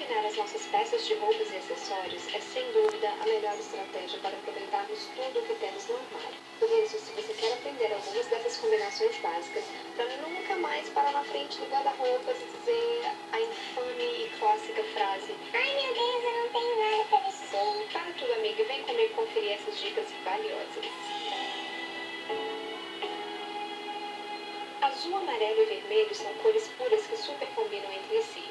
combinar as nossas peças de roupas e acessórios é, sem dúvida, a melhor estratégia para aproveitarmos tudo o que temos no armário. Por isso, se você quer aprender algumas dessas combinações básicas, para nunca mais parar na frente do guarda-roupas e dizer a infame e clássica frase: "Ai meu Deus, eu não tenho nada para vestir". Para tudo, amiga, e vem comigo conferir essas dicas valiosas. Azul, amarelo e vermelho são cores puras que super combinam entre si.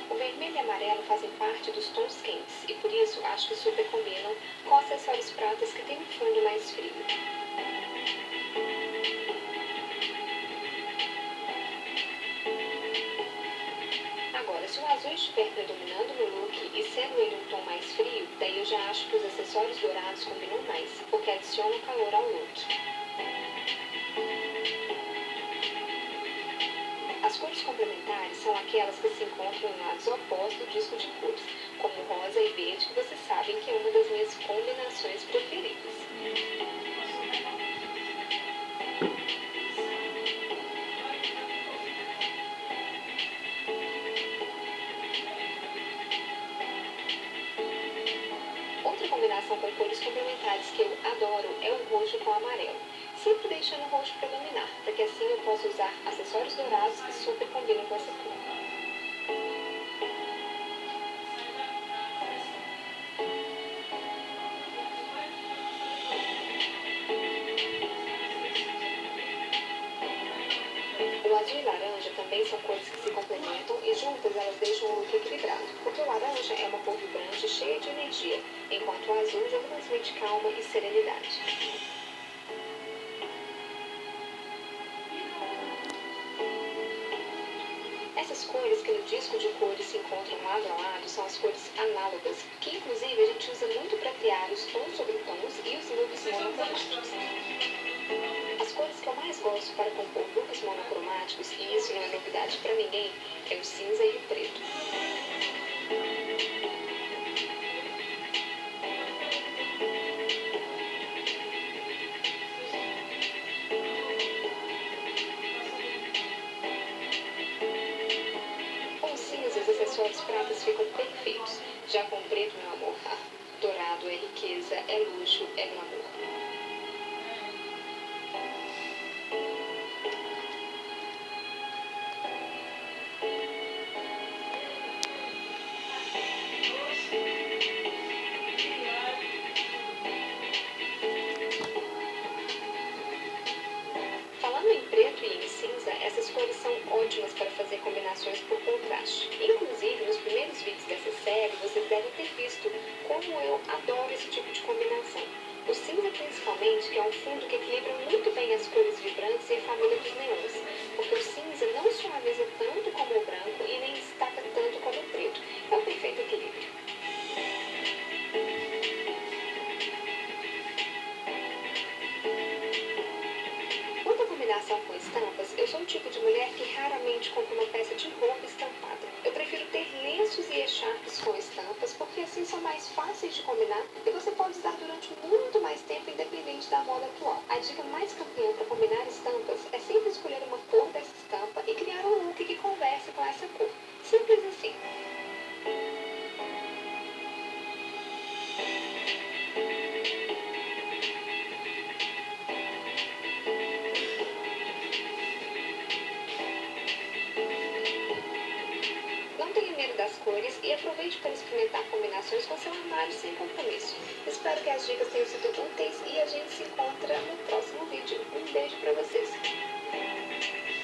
O vermelho e amarelo fazem parte dos tons quentes e por isso acho que super combinam com acessórios pratas que têm um fundo mais frio. Agora, se o azul estiver predominando no look e sendo ele um tom mais frio, daí eu já acho que os acessórios dourados combinam mais, porque adicionam calor ao look. As cores complementares são aquelas que se encontram em lados opostos do disco de cores, como rosa e verde, que vocês sabem que é uma das minhas combinações preferidas. Outra combinação com cores complementares que eu adoro é o roxo com amarelo, sempre deixando o roxo predominar, para que assim eu possa usar acessórios dourados que super combinam com essa cor. O azul e laranja também são cores que se complementam e juntas elas deixam o look equilibrado, porque o laranja é uma cor vibrante cheia de energia, enquanto o azul já transmite calma e serenidade. Essas cores que no disco de cores se encontram lado a lado são as cores análogas, que inclusive a gente usa muito para criar os tons sobre tons e os looks monocromáticos. As cores que eu mais gosto para compor looks monocromáticos, e isso não é novidade para ninguém, é o cinza e o preto. Com cinza, os acessórios pratas ficam perfeitos. Já com preto, meu amor, dourado é riqueza, é luxo, é glamour. Falando em preto e em cinza, essas cores são ótimas para fazer combinações por contraste. Inclusive, nos primeiros vídeos dessa série, vocês devem ter visto como eu adoro esse tipo de combinação. O cinza principalmente, que é um fundo que equilibra muito bem as cores vibrantes e a família dos neons, porque o cinza não suaviza tanto como o branco e nem destaca tanto como o preto. É o perfeito equilíbrio. Quanto à combinação com estampas, eu sou o tipo de mulher que raramente compra uma peça de roupa estampada. Eu prefiro ter lenços e echarpes com estampas, porque assim são mais fáceis de combinar e você pode usar durante muito mais tempo, independente da moda atual. A dica mais campeã para combinar estampas é sempre escolher uma cor dessa estampa e criar um look que converse com essa cor. Simples assim. Não tenha medo das cores e aproveite para experimentar combinações com seu armário sem compromisso. Espero que as dicas tenham sido úteis e a gente se encontra no próximo vídeo. Um beijo para vocês!